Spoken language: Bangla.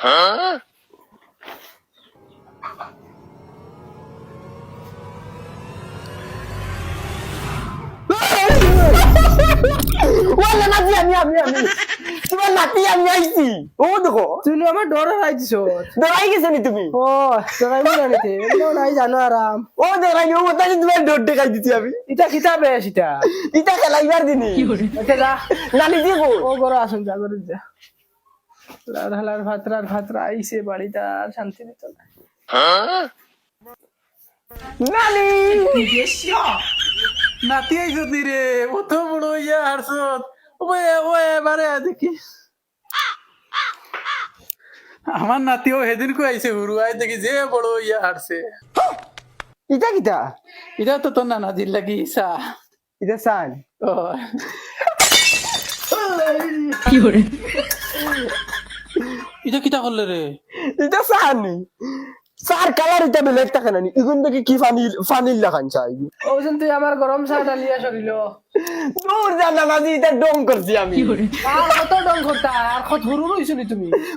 ওলা নাতি আমি তোমার নাতি আমি আইছি ও দেখো তুই আমার ডরে রাইছিস দৌড়াই গেছে নি তুমি ও তোরাই বলে নিতে নাই জানো আরাম ও দৌড়াই ও তাই তোমার ডোর দেখাই দিছি আমি ইটা কিতাবে সেটা ইটা খেলাইবার দিনি আচ্ছা যা নানি দিব ও গরো আসুন যা করে যা লার ভাতরা আইছে বাড়িটা আর শান্তি দিত না নানি নাতি আইসত নি রে অত বড় ইয়া হারছত ও এবারে দেখি আমার নাতিও সেদিন কো আইছে হুরুয়াই দেখি যে বড় ইয়া হারছে ইটা কিটা এটা তো তোর নানা দিল লাগি ইসা ইটা সান ও এটা কিটা করলে রে ইটা সানি সার কালার ইটা বেলেগ থাকে নানি ইগুন দেখি কি ফানিল লাগান চাই ওজন তুই আমার গরম চা ডালিয়া সরিল দূর জানা নাজি ইটা ডং করছি আমি আর কত ডং করতা আর কত হুরু রইছনি তুমি